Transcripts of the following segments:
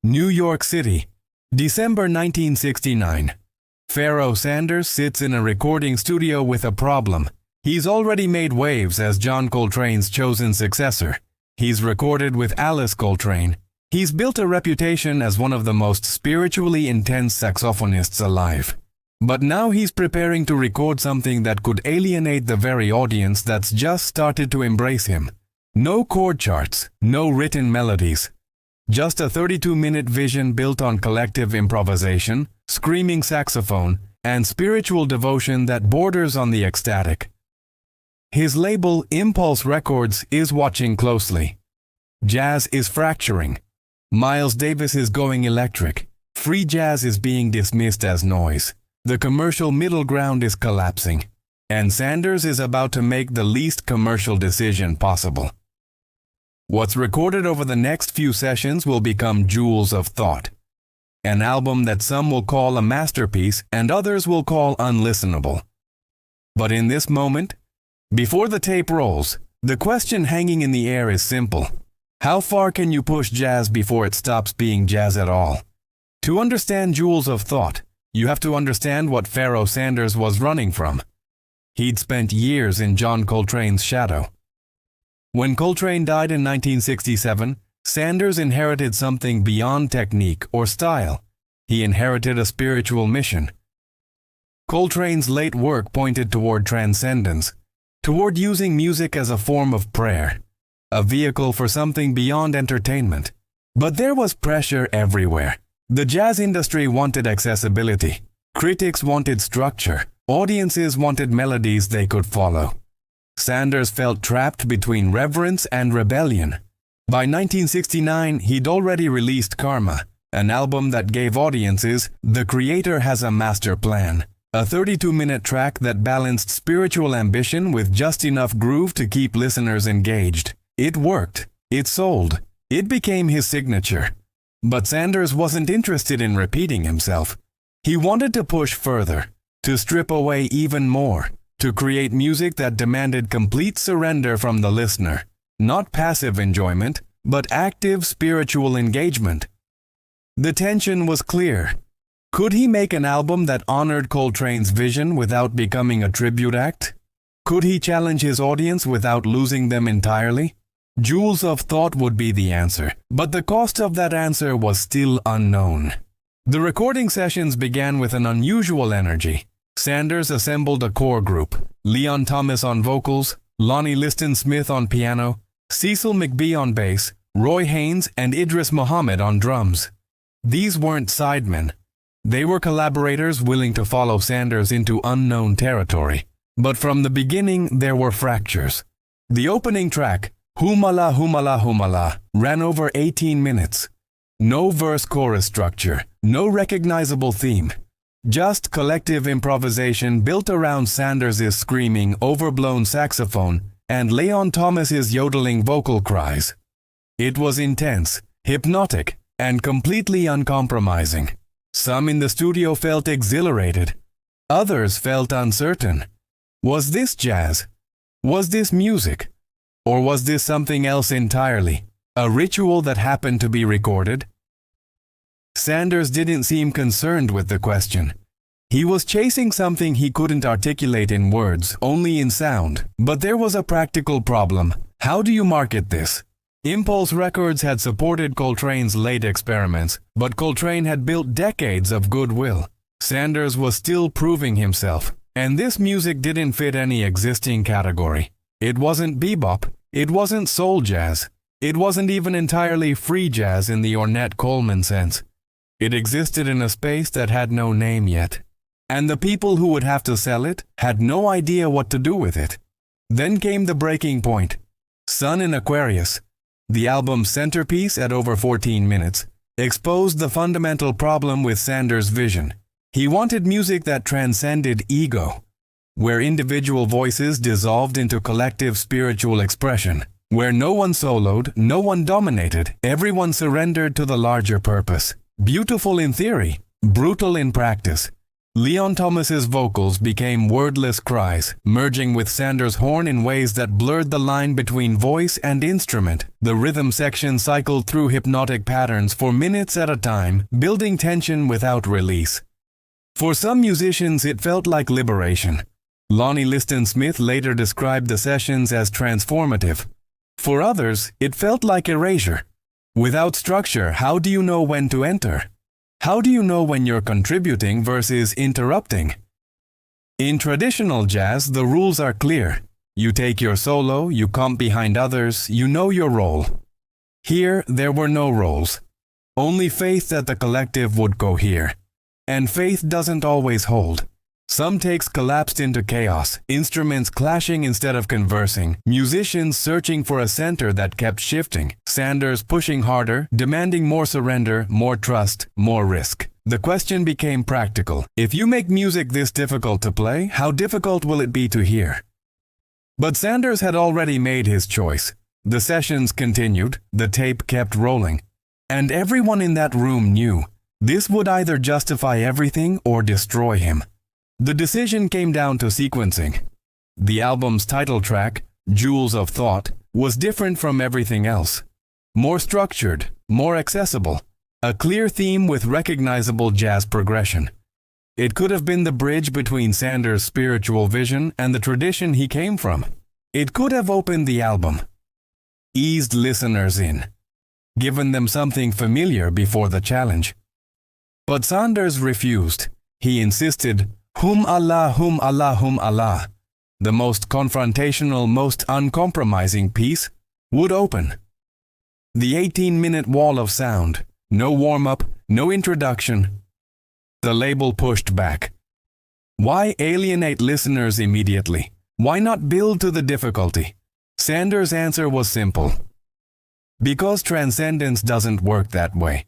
New York City, December 1969. Pharoah Sanders sits in a recording studio with a problem. He's already made waves as John Coltrane's chosen successor. He's recorded with Alice Coltrane. He's built a reputation as one of the most spiritually intense saxophonists alive. But now he's preparing to record something that could alienate the very audience that's just started to embrace him. No chord charts, no written melodies. Just a 32-minute vision built on collective improvisation, screaming saxophone, and spiritual devotion that borders on the ecstatic. His label, Impulse Records, is watching closely. Jazz is fracturing. Miles Davis is going electric. Free jazz is being dismissed as noise. The commercial middle ground is collapsing. And Sanders is about to make the least commercial decision possible. What's recorded over the next few sessions will become jewels of thought. An album that some will call a masterpiece and others will call unlistenable. But in this moment, before the tape rolls, the question hanging in the air is simple. How far can you push jazz before it stops being jazz at all? To understand jewels of thought, you have to understand what Pharoah Sanders was running from. He'd spent years in John Coltrane's shadow. When Coltrane died in 1967, Sanders inherited something beyond technique or style. He inherited a spiritual mission. Coltrane's late work pointed toward transcendence, toward using music as a form of prayer, a vehicle for something beyond entertainment. But there was pressure everywhere. The jazz industry wanted accessibility. Critics wanted structure. Audiences wanted melodies they could follow. Sanders felt trapped between reverence and rebellion. By 1969, he'd already released Karma, an album that gave audiences "The Creator Has a Master Plan," a 32-minute track that balanced spiritual ambition with just enough groove to keep listeners engaged. It worked. It sold. It became his signature. But Sanders wasn't interested in repeating himself. He wanted to push further, to strip away even more, to create music that demanded complete surrender from the listener. Not passive enjoyment, but active spiritual engagement. The tension was clear. Could he make an album that honored Coltrane's vision without becoming a tribute act? Could he challenge his audience without losing them entirely? Jewels of Thought would be the answer, but the cost of that answer was still unknown. The recording sessions began with an unusual energy. Sanders assembled a core group: Leon Thomas on vocals, Lonnie Liston Smith on piano, Cecil McBee on bass, Roy Haynes and Idris Muhammad on drums. These weren't sidemen. They were collaborators willing to follow Sanders into unknown territory. But from the beginning, there were fractures. The opening track, Humala Humala Humala, ran over 18 minutes. No verse-chorus structure, no recognizable theme. Just collective improvisation built around Sanders' screaming, overblown saxophone and Leon Thomas's yodeling vocal cries. It was intense, hypnotic, and completely uncompromising. Some in the studio felt exhilarated. Others felt uncertain. Was this jazz? Was this music? Or was this something else entirely? A ritual that happened to be recorded? Sanders didn't seem concerned with the question. He was chasing something he couldn't articulate in words, only in sound. But there was a practical problem. How do you market this? Impulse Records had supported Coltrane's late experiments, but Coltrane had built decades of goodwill. Sanders was still proving himself, and this music didn't fit any existing category. It wasn't bebop, it wasn't soul jazz, it wasn't even entirely free jazz in the Ornette Coleman sense. It existed in a space that had no name yet. And the people who would have to sell it had no idea what to do with it. Then came the breaking point. Sun in Aquarius, the album's centerpiece at over 14 minutes, exposed the fundamental problem with Sanders' vision. He wanted music that transcended ego, where individual voices dissolved into collective spiritual expression, where no one soloed, no one dominated, everyone surrendered to the larger purpose. Beautiful in theory, brutal in practice. Leon Thomas's vocals became wordless cries, merging with Sanders' horn in ways that blurred the line between voice and instrument. The rhythm section cycled through hypnotic patterns for minutes at a time, building tension without release. For some musicians, it felt like liberation. Lonnie Liston Smith later described the sessions as transformative. For others, it felt like erasure. Without structure, how do you know when to enter? How do you know when you're contributing versus interrupting? In traditional jazz, the rules are clear. You take your solo, you comp behind others, you know your role. Here, there were no roles. Only faith that the collective would cohere. And faith doesn't always hold. Some takes collapsed into chaos, instruments clashing instead of conversing, musicians searching for a center that kept shifting, Sanders pushing harder, demanding more surrender, more trust, more risk. The question became practical. If you make music this difficult to play, how difficult will it be to hear? But Sanders had already made his choice. The sessions continued, the tape kept rolling. And everyone in that room knew this would either justify everything or destroy him. The decision came down to sequencing. The album's title track, Jewels of Thought, was different from everything else. More structured, more accessible, a clear theme with recognizable jazz progression. It could have been the bridge between Sanders' spiritual vision and the tradition he came from. It could have opened the album, eased listeners in, given them something familiar before the challenge. But Sanders refused. He insisted, Hum Allah, Hum Allah, Hum Allah, the most confrontational, most uncompromising piece, would open. The 18-minute wall of sound, no warm-up, no introduction. The label pushed back. Why alienate listeners immediately? Why not build to the difficulty? Sanders' answer was simple. Because transcendence doesn't work that way.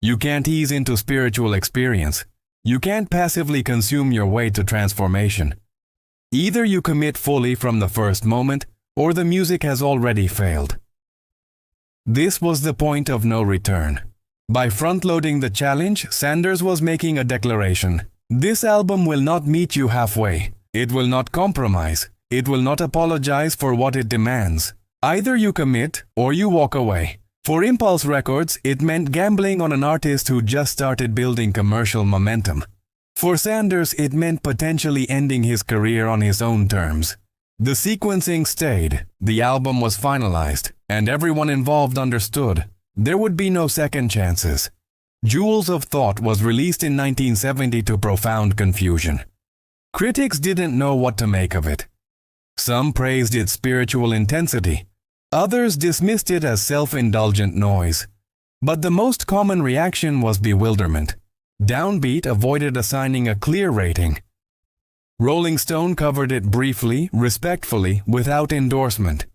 You can't ease into spiritual experience. You can't passively consume your way to transformation. Either you commit fully from the first moment, or the music has already failed. This was the point of no return. By front-loading the challenge, Sanders was making a declaration. This album will not meet you halfway. It will not compromise. It will not apologize for what it demands. Either you commit, or you walk away. For Impulse Records, it meant gambling on an artist who just started building commercial momentum. For Sanders, it meant potentially ending his career on his own terms. The sequencing stayed, the album was finalized, and everyone involved understood there would be no second chances. Jewels of Thought was released in 1970 to profound confusion. Critics didn't know what to make of it. Some praised its spiritual intensity. Others dismissed it as self-indulgent noise. But the most common reaction was bewilderment. Downbeat avoided assigning a clear rating. Rolling Stone covered it briefly, respectfully, without endorsement.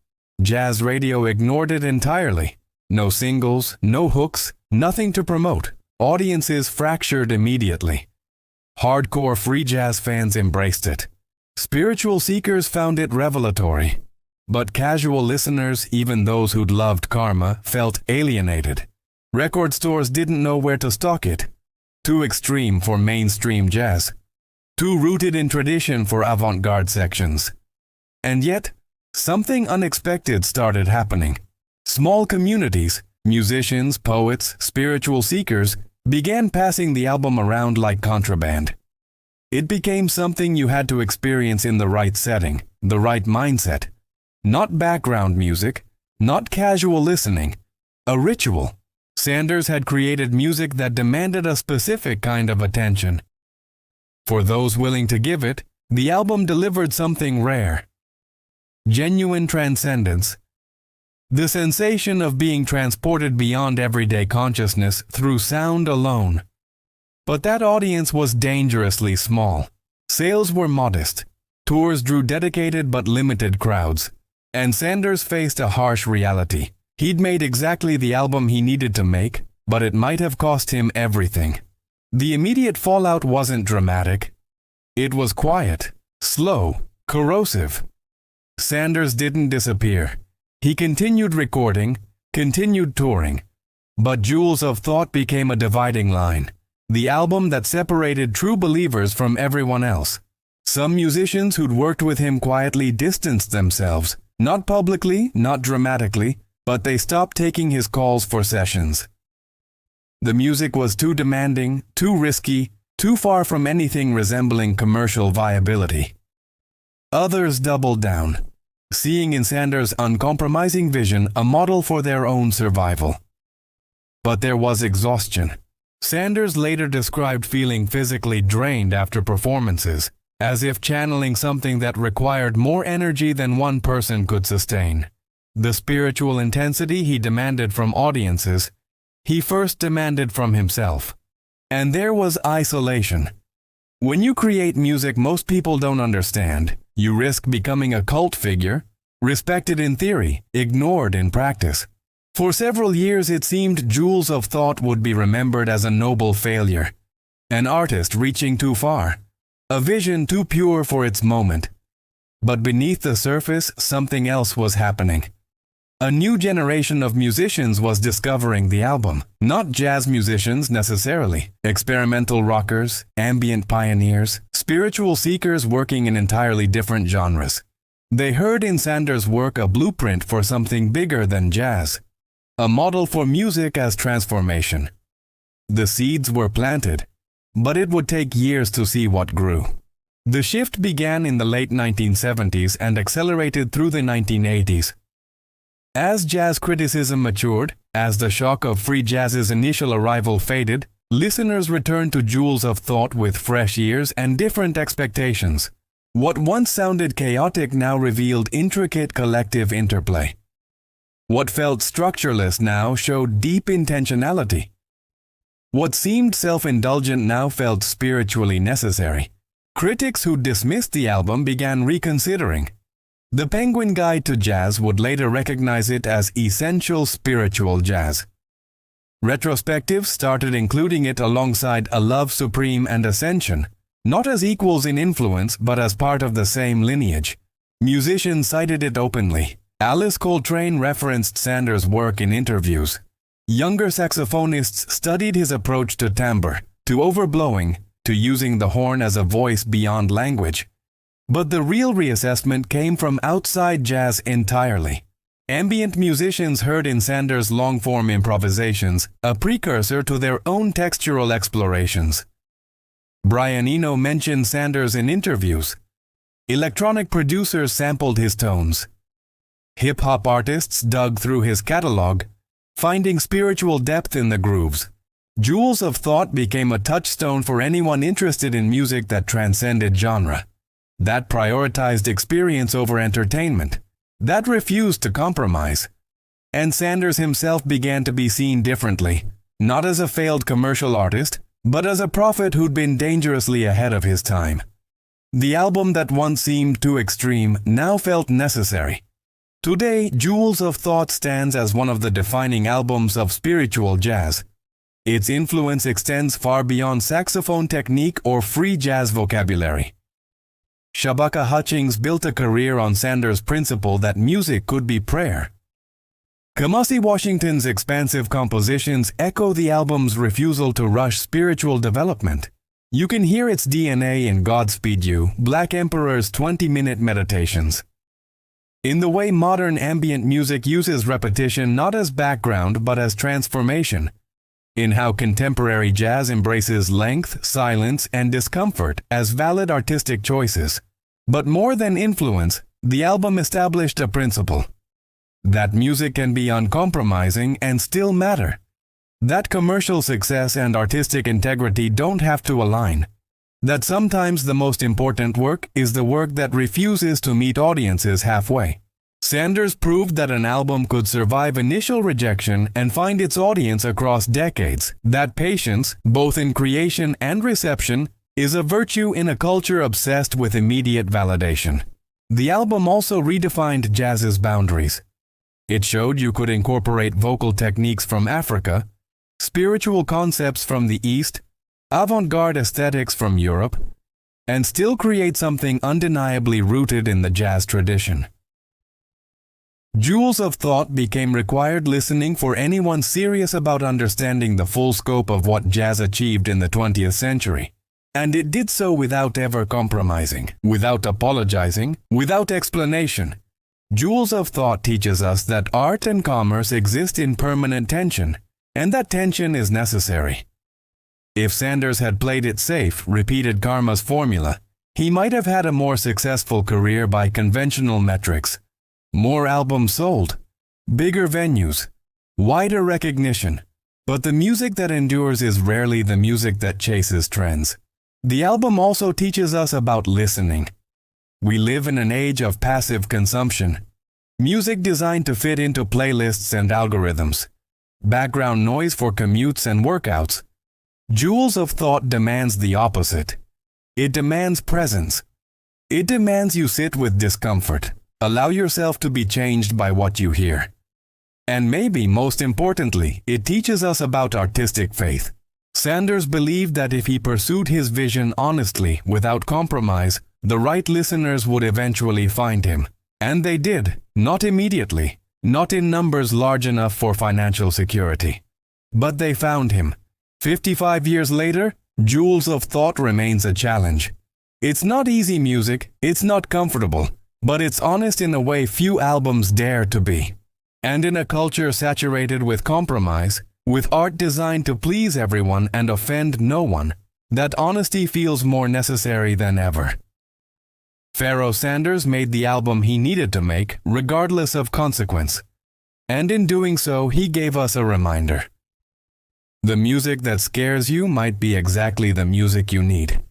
Jazz Radio ignored it entirely. No singles, no hooks, nothing to promote. Audiences fractured immediately. Hardcore free jazz fans embraced it. Spiritual seekers found it revelatory. But casual listeners, even those who'd loved Karma, felt alienated. Record stores didn't know where to stock it. Too extreme for mainstream jazz. Too rooted in tradition for avant-garde sections. And yet, something unexpected started happening. Small communities, musicians, poets, spiritual seekers, began passing the album around like contraband. It became something you had to experience in the right setting, the right mindset. Not background music, not casual listening, a ritual. Sanders had created music that demanded a specific kind of attention. For those willing to give it, the album delivered something rare. Genuine transcendence. The sensation of being transported beyond everyday consciousness through sound alone. But that audience was dangerously small. Sales were modest. Tours drew dedicated but limited crowds. And Sanders faced a harsh reality. He'd made exactly the album he needed to make, but it might have cost him everything. The immediate fallout wasn't dramatic. It was quiet, slow, corrosive. Sanders didn't disappear. He continued recording, continued touring. But Jewels of Thought became a dividing line. the album that separated true believers from everyone else. Some musicians who'd worked with him quietly distanced themselves, not publicly, not dramatically, but they stopped taking his calls for sessions. The music was too demanding, too risky, too far from anything resembling commercial viability. Others doubled down, seeing in Sanders' uncompromising vision a model for their own survival. But there was exhaustion. Sanders later described feeling physically drained after performances, as if channeling something that required more energy than one person could sustain. The spiritual intensity he demanded from audiences, he first demanded from himself. And there was isolation. When you create music most people don't understand, you risk becoming a cult figure, respected in theory, ignored in practice. For several years it seemed Jewels of Thought would be remembered as a noble failure, an artist reaching too far, a vision too pure for its moment. But beneath the surface, something else was happening. A new generation of musicians was discovering the album. Not jazz musicians necessarily, experimental rockers, ambient pioneers, spiritual seekers working in entirely different genres. They heard in Sanders' work a blueprint for something bigger than jazz, a model for music as transformation. The seeds were planted, but it would take years to see what grew. The shift began in the late 1970s and accelerated through the 1980s. As jazz criticism matured, as the shock of free jazz's initial arrival faded, listeners returned to Jewels of Thought with fresh ears and different expectations. What once sounded chaotic now revealed intricate collective interplay. What felt structureless now showed deep intentionality. What seemed self-indulgent now felt spiritually necessary. Critics who dismissed the album began reconsidering. The Penguin Guide to Jazz would later recognize it as essential spiritual jazz. Retrospectives started including it alongside A Love Supreme and Ascension, not as equals in influence but as part of the same lineage. Musicians cited it openly. Alice Coltrane referenced Sanders' work in interviews. Younger saxophonists studied his approach to timbre, to overblowing, to using the horn as a voice beyond language. But the real reassessment came from outside jazz entirely. Ambient musicians heard in Sanders' long-form improvisations a precursor to their own textural explorations. Brian Eno mentioned Sanders in interviews. Electronic producers sampled his tones. Hip-hop artists dug through his catalog, finding spiritual depth in the grooves. Jewels of Thought became a touchstone for anyone interested in music that transcended genre, that prioritized experience over entertainment, that refused to compromise. And Sanders himself began to be seen differently, not as a failed commercial artist, but as a prophet who'd been dangerously ahead of his time. The album that once seemed too extreme now felt necessary. Today, Jewels of Thought stands as one of the defining albums of spiritual jazz. Its influence extends far beyond saxophone technique or free jazz vocabulary. Shabaka Hutchings built a career on Sanders' principle that music could be prayer. Kamasi Washington's expansive compositions echo the album's refusal to rush spiritual development. You can hear its DNA in Godspeed You, Black Emperor's 20-minute meditations. In the way modern ambient music uses repetition not as background but as transformation. In how contemporary jazz embraces length, silence, and discomfort as valid artistic choices. But more than influence, the album established a principle. That music can be uncompromising and still matter. That commercial success and artistic integrity don't have to align. That sometimes the most important work is the work that refuses to meet audiences halfway. Sanders proved that an album could survive initial rejection and find its audience across decades. That patience, both in creation and reception, is a virtue in a culture obsessed with immediate validation. The album also redefined jazz's boundaries. It showed you could incorporate vocal techniques from Africa, spiritual concepts from the East, avant-garde aesthetics from Europe, and still create something undeniably rooted in the jazz tradition. Jewels of Thought became required listening for anyone serious about understanding the full scope of what jazz achieved in the 20th century. And it did so without ever compromising, without apologizing, without explanation. Jewels of Thought teaches us that art and commerce exist in permanent tension, and that tension is necessary. If Sanders had played it safe, repeated karma's formula, he might have had a more successful career by conventional metrics. More albums sold, bigger venues, wider recognition. But the music that endures is rarely the music that chases trends. The album also teaches us about listening. We live in an age of passive consumption. Music designed to fit into playlists and algorithms. Background noise for commutes and workouts. Jewels of Thought demands the opposite. It demands presence. It demands you sit with discomfort. Allow yourself to be changed by what you hear. And maybe most importantly, it teaches us about artistic faith. Sanders believed that if he pursued his vision honestly, without compromise, the right listeners would eventually find him. And they did, not immediately, not in numbers large enough for financial security. But they found him. 55 years later, Jewels of Thought remains a challenge. It's not easy music, it's not comfortable, but it's honest in a way few albums dare to be. And in a culture saturated with compromise, with art designed to please everyone and offend no one, that honesty feels more necessary than ever. Pharoah Sanders made the album he needed to make, regardless of consequence. And in doing so, he gave us a reminder. The music that scares you might be exactly the music you need.